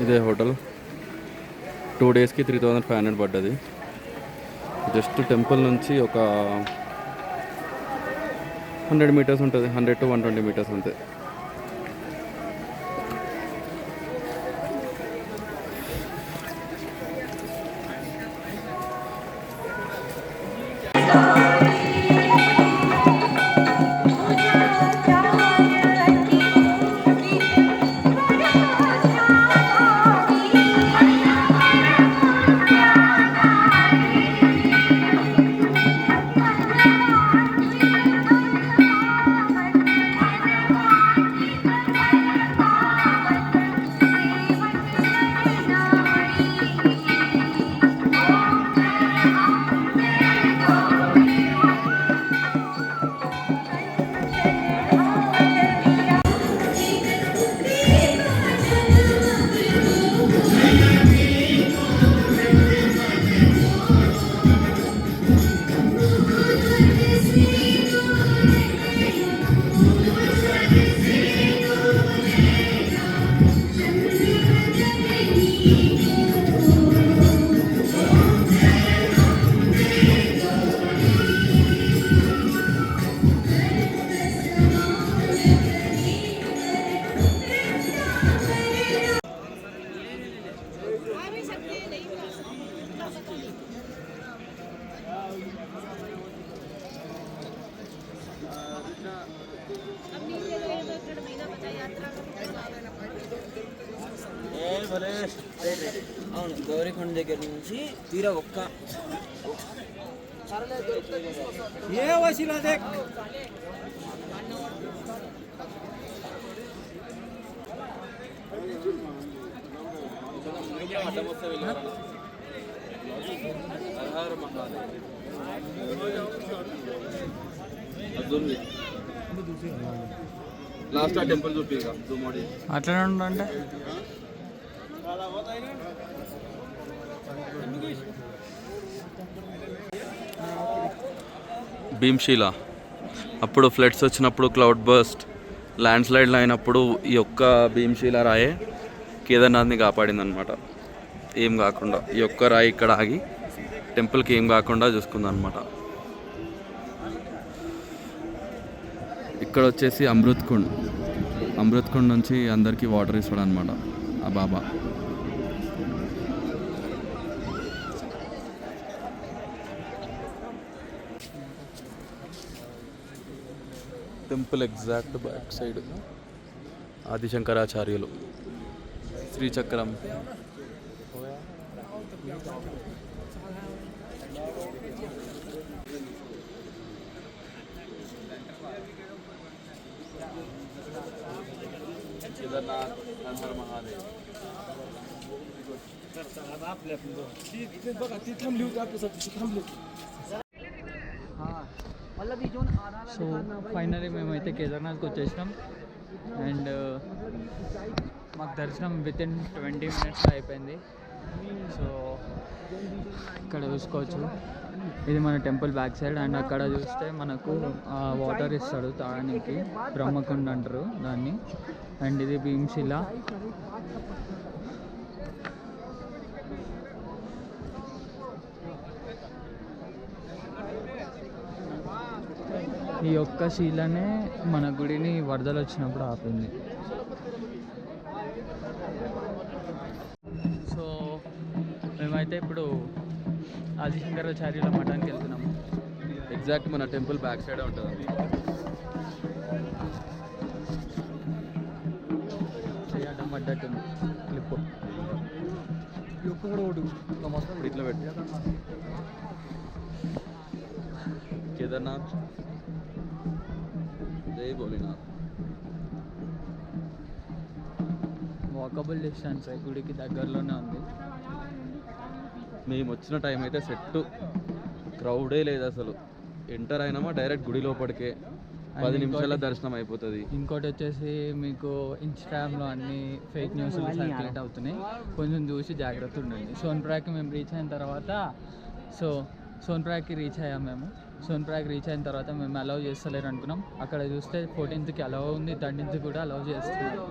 ఇదే హోటల్ 2 డేస్కి 3500 పడ్డది. జస్ట్ టెంపుల్ నుంచి ఒక 100 మీటర్స్ ఉంటుంది, 100 to 120 మీటర్స్ అంతే. అవును, గౌరీకొండ దగ్గర నుంచి తీరా ఒక్క ఏ వసీలా దేక్ లాస్ట్ ఆ టెంపుల్ చూపిగా అట్లనే ఉండంటే భీమ్శీల అప్పుడు ఫ్లడ్స్ వచ్చినప్పుడు, క్లౌడ్ బర్స్ట్, ల్యాండ్ స్లైడ్లు అయినప్పుడు ఈ యొక్క భీమ్శీల రాయే కేదార్నాథ్ని కాపాడిందనమాట. ఏం కాకుండా ఈ ఒక్క రాయి ఇక్కడ ఆగి టెంపుల్కి ఏం కాకుండా చూసుకుందనమాట. ఇక్కడ వచ్చేసి అమృత్ కుండ్ నుంచి అందరికీ వాటర్ ఇస్తాడు అనమాట ఆ బాబా. టెంపుల్ ఎగ్జాక్ట్ బ్యాక్ సైడ్ ఆదిశంకరాచార్యులు శ్రీచక్రం. केदारनाथ हर हर महादेव. సో ఫైనలీ మేమైతే కేదార్నాథ్కి వచ్చేసినాం. అండ్ మాకు దర్శనం వితిన్ 20 minutes అయిపోయింది. సో ఇక్కడ చూసుకోవచ్చు, ఇది మన టెంపుల్ బ్యాక్ సైడ్. అండ్ అక్కడ చూస్తే మనకు వాటర్ ఇస్తాడు తాగడానికి, బ్రహ్మకుండ అంటారు దాన్ని. అండ్ ఇది భీమ్శిల. ఈ ఒక్క శీలనే మన గుడిని వరదలు వచ్చినప్పుడు ఆపింది. సో మేమైతే ఇప్పుడు ఆదిశంకరాచార్యుల మఠానికి వెళ్తున్నాము. ఎగ్జాక్ట్ మన టెంపుల్ బ్యాక్ సైడ్ ఉంటుంది. చేయడం పడ్డట్టుంది క్లిప్ ఇట్లా పెట్టి కేదార్నాథ్ జై భోలేనాథ్. వాకబుల్ డిస్టెన్స్, గుడికి దగ్గరలోనే ఉంది. మేము వచ్చిన టైం అయితే సెట్, క్రౌడే లేదు అసలు. ఎంటర్ అయినామా డైరెక్ట్ గుడి లోపలికే. 10 నిమిషాల దర్శనం అయిపోతుంది. ఇంకోటి వచ్చేసి మీకు ఇన్స్టాగ్రామ్లో అన్ని ఫేక్ న్యూస్లు సర్క్యులేట్ అవుతున్నాయి, కొంచెం చూసి జాగ్రత్త ఉండండి. సోన్ప్రయాగ్కి మేము రీచ్ అయిన తర్వాత సోన్ప్రయాగ్కి రీచ్ అయ్యాం మేము. సోన్ప్రయాగ్ రీచ్ అయిన తర్వాత మేము అలౌ చేస్తలేరు అనుకున్నాం. అక్కడ చూస్తే 14th అలౌ ఉంది, 13th కూడా అలౌ చేస్తున్నారు.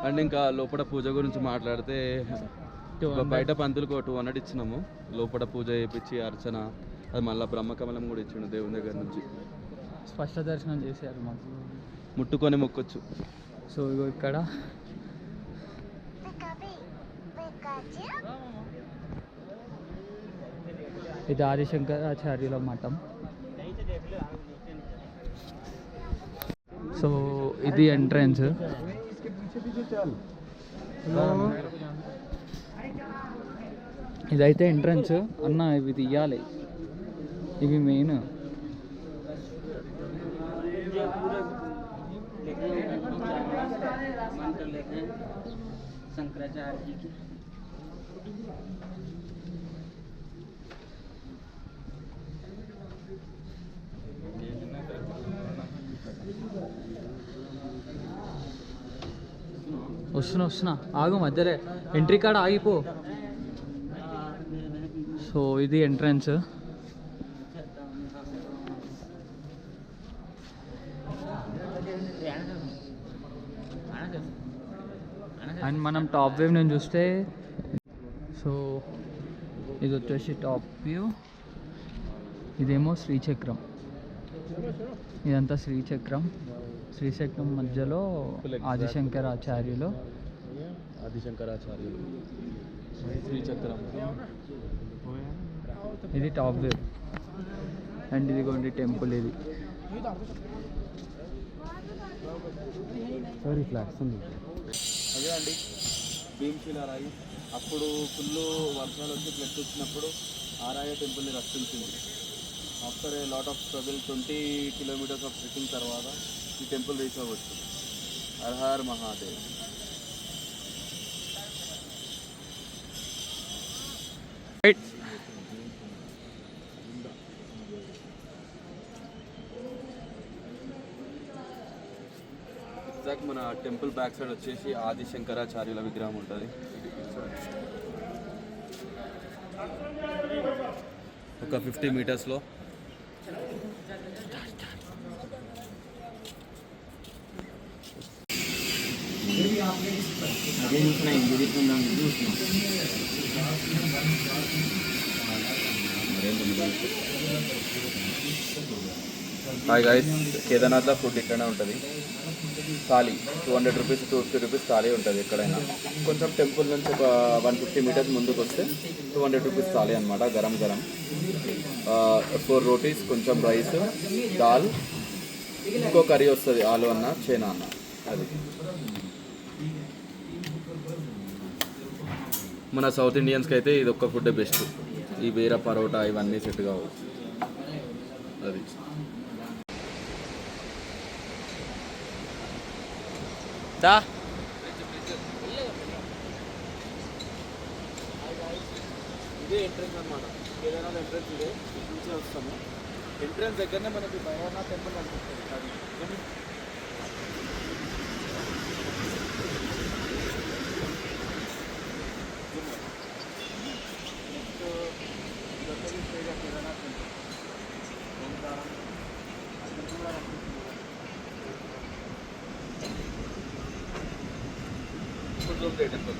అండ్ ఇంకా లోపల పూజ గురించి మాట్లాడితే బయట పంతులకు 200 ఇచ్చినాము. లోపల పూజ చేయించి అర్చన, అది మళ్ళీ బ్రహ్మకమలం కూడా ఇచ్చిండు దేవుని దగ్గర నుంచి. స్పష్ట దర్శనం చేశారు మాకు, ముట్టుకొని మొక్కొచ్చు. సో ఇగో ఇక్కడ ఇది ఆదిశంకరాచార్యుల మఠం. సో ఇది ఎంట్రన్స్. ఇదైతే ఎంట్రన్స్ అన్న, ఇవి తీయాలి, ఇవి మెయిన్. शंकराचार्य जी की వస్తున్నా ఆగు, మధ్యలో ఎంట్రీ కార్డ్ ఆగిపో. సో ఇది ఎంట్రన్స్. అండ్ మనం టాప్ వ్యూ నేను చూస్తే, సో ఇది వచ్చేసి టాప్ వ్యూ. ఇదేమో శ్రీచక్రం, ఇదంతా శ్రీచక్రం. శ్రీచక్రం మధ్యలో ఆదిశంకరాచార్యులు శ్రీచక్రం. ఇది టాప్ వ్యూ. అండ్ ఇదిగోండి టెంపుల్. ఇది ఫ్లాట్స్ ఉంది. అదే అండి భీమశిల రాయి. అప్పుడు ఫుల్ వర్షాలు వచ్చి ఫ్లడ్ వచ్చినప్పుడు ఆ రాయ టెంపుల్ని రక్షించింది. After a lot of struggle 20 kilometres of trekking తర్వాత ఈ టెంపుల్ రీచ్ అవ్వచ్చు. హర్ హర్ మహాదేవ్. మన టెంపుల్ బ్యాక్ సైడ్ వచ్చేసి ఆదిశంకరాచార్యుల విగ్రహం ఉంటుంది. ఒక 50 మీటర్స్లో. హాయ్ గైస్, కేదార్నాథ్లో ఫుడ్ ఇక్కడనే ఉంటుంది. థాలీ 200 రూపీస్ 250 రూపీస్ థాలీ ఉంటుంది ఎక్కడైనా. కొంచెం టెంపుల్ నుంచి ఒక 150 మీటర్స్ ముందుకు వస్తే 200 రూపీస్ థాలీ అనమాట. గరం గరం 4 రోటీస్, కొంచెం రైస్, దాల్, ఇంకో కర్రీ వస్తుంది, ఆలు అన్న, చేనా అన్న. అది మన సౌత్ ఇండియన్స్కి అయితే ఇది ఒక్క ఫుడ్ బెస్ట్. ఈ బీర పరోటా ఇవన్నీ సెట్ కావు. అది దా ఇదే ఎంట్రన్స్ అనమాట. కేదార్నాథ్ ఎంట్రన్స్ ఇదే. ఇటు నుంచే వస్తాము. ఎంట్రన్స్ దగ్గరనే మనకి భైరవనాథ్ టెంపుల్ అనిపిస్తుంది. అది కేదార్నాథ్ టెంపుల్ టెంపుల్.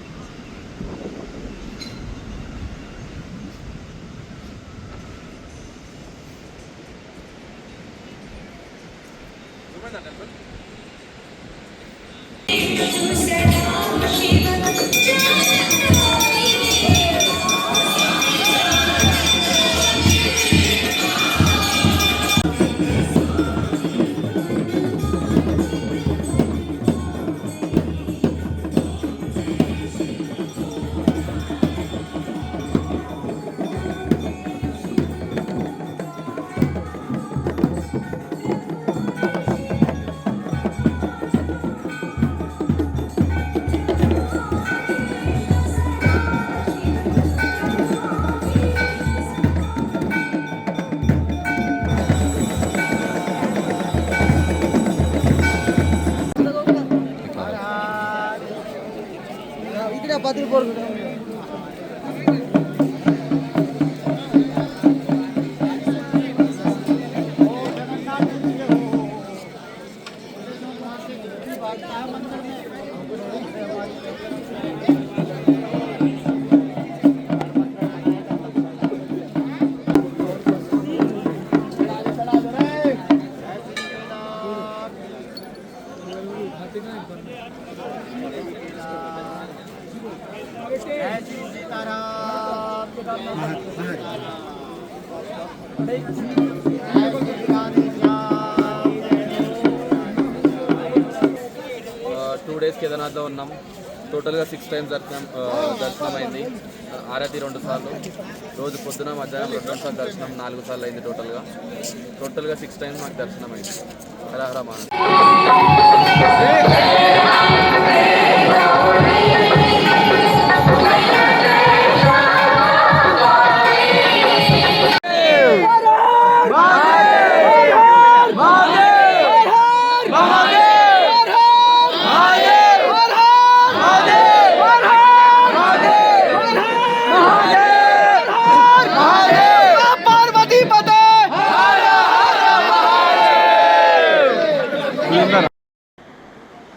2 days కేదార్నాథ్లో ఉన్నాం. టోటల్గా 6 times దర్శనం అయింది. ఆరతి 2 సార్లు, రోజు పొద్దున మధ్యాహ్నం 2 సార్లు దర్శనం, 4 సార్లు అయింది. టోటల్గా 6 times మాకు దర్శనం అయింది. హర Mahadev.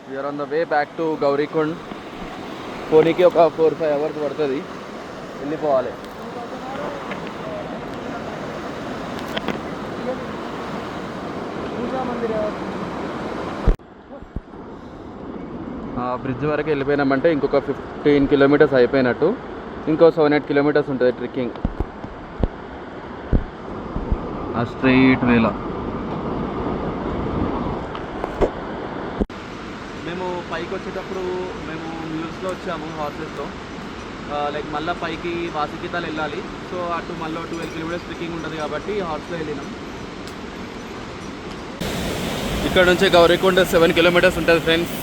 We are on the way back to Gaurikund. పోనీకి ఒక 4-5 hours పడుతుంది. వెళ్ళిపోవాలి. బ్రిడ్జ్ వరకు వెళ్ళిపోయినామంటే ఇంకొక 15 kilometers అయిపోయినట్టు. ఇంకో 7-8 kilometers ఉంటుంది ట్రెక్కింగ్ ఆ స్ట్రైట్ వేలో. మేము పైకి వచ్చేటప్పుడు మేము మ్యూల్స్లో వచ్చాము, హార్సెస్లో. లైక్ మళ్ళీ పైకి వాసికితాలు వెళ్ళాలి. సో అటు మళ్ళీ 12 kilometers ట్రెక్కింగ్ ఉంటుంది కాబట్టి హార్స్లో వెళ్ళినాం. ఇక్కడ నుంచి గౌరీకొండ 7 kilometers ఉంటుంది ఫ్రెండ్స్.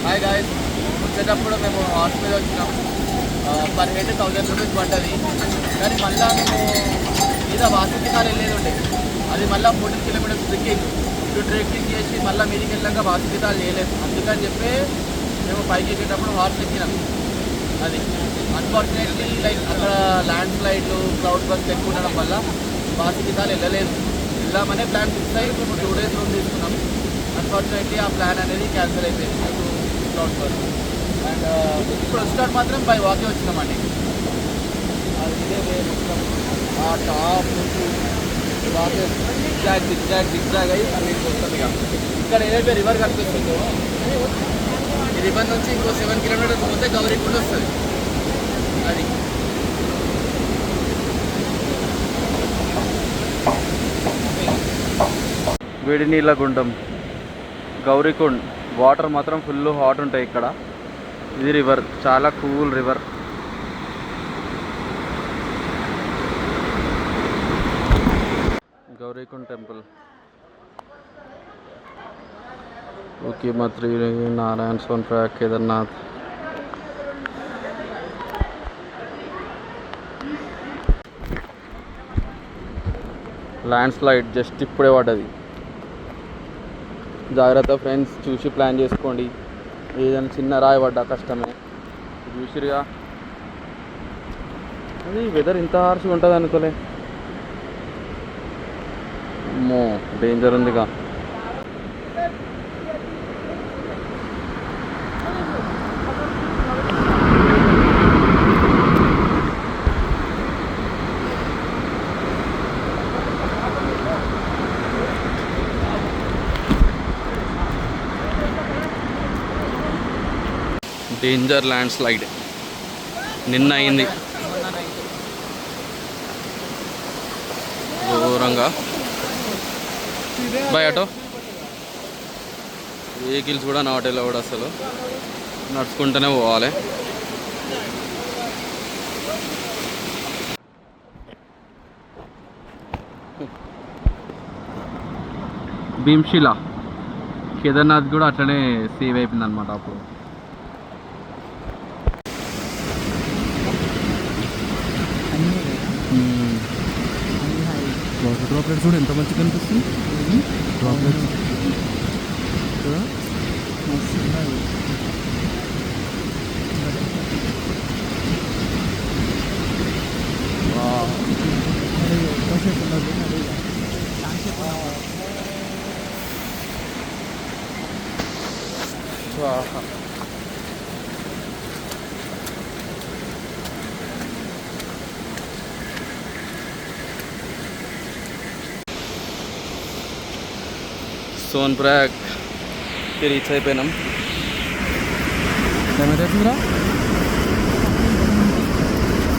హాయ్ గాయ్స్, వచ్చేటప్పుడు మేము హార్స్ మీద వచ్చినాం. పర్ హెడ్ 1000 rupees పడ్డది. కానీ మళ్ళీ మేము మీద వాసికితాలు వెళ్ళేది ఉండే, అది మళ్ళీ 14 kilometers ట్రెక్కింగ్. ఇటు ట్రెక్కింగ్ చేసి మళ్ళీ మీదికి వెళ్ళాక వాసికితాలు చేయలేదు. అందుకని చెప్పి మేము పైకి ఎక్కేటప్పుడు హార్స్ ఎక్కినాం. అది అన్ఫార్చునేట్లీ లైక్ అక్కడ ల్యాండ్ స్లైడ్లు, క్లౌడ్ బస్ట్ ఎక్కువ ఉండడం వల్ల వాసికితాలు వెళ్ళలేదు. వెళ్దామనే ప్లాన్ ఫిక్స్ అయ్యి మేము 2 days రూమ్ తీసుకున్నాం. అన్ఫార్చునేట్లీ ఆ ప్లాన్ అనేది క్యాన్సిల్ అయిపోయింది. అండ్ ఇప్పుడు వచ్చినట్టు మాత్రం బై వాకే వచ్చినామండి. అది ఇదే వే మొత్తం ఆ టాప్ నుంచి వాకే జిగ్జాగ్ అయ్యి అది వస్తుంది. ఇక ఇక్కడ ఏదైతే రివర్ కనిపిస్తుందో ఈ రివర్ నుంచి ఇంకో 7 kilometers పోతే గౌరీకొండ వస్తుంది. అది వేడి నీళ్ళ గుండం గౌరీకొండ. వాటర్ మాత్రం ఫుల్ హాట్ ఉంటాయి ఇక్కడ. ఇది రివర్, చాలా కూల్ రివర్. గౌరీకొండ టెంపుల్, ముఖ్యమంత్రి Narayana Swamy track, Kedarnath. Landslide just ఇప్పుడే పడ్డది. జాగ్రత్త ఫ్రెండ్స్, చూసి ప్లాన్ చేసుకోండి. ఏదైనా చిన్న రాయి పడ్డా కష్టమే. చూసిరుగా, అది వెదర్ ఇంత హార్ష్గా ఉంటుంది అనుకోలే. అమ్మో, డేంజర్ ఉందిగా. డేంజర్ ల్యాండ్ స్లైడ్ నిన్న అయింది. దూరంగా. బై ఆటో వెహికల్స్ కూడా నాటేలో కూడా అసలు నడుచుకుంటూనే పోవాలి. భీమ్శిలా కేదార్నాథ్ కూడా అట్లనే సేవ్ అయిపోయింది అనమాట అప్పుడు. డ్రాప్లెట్స్ కూడా ఎంత మంచిగా కనిపిస్తుంది. డ్రాప్లెట్స్ సోన్ప్రయాగ్కి రీచ్ అయిపోయినాం. ఏమైతుందిరా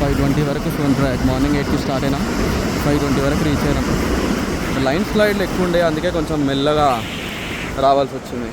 5:20 వరకు సోన్ప్రయాగ్. మార్నింగ్ 8కి స్టార్ట్ అయినాం, 5:20 వరకు రీచ్ అయినాం. లైన్ స్లైడ్లు ఎక్కువ ఉండే, అందుకే కొంచెం మెల్లగా రావాల్సి వచ్చింది.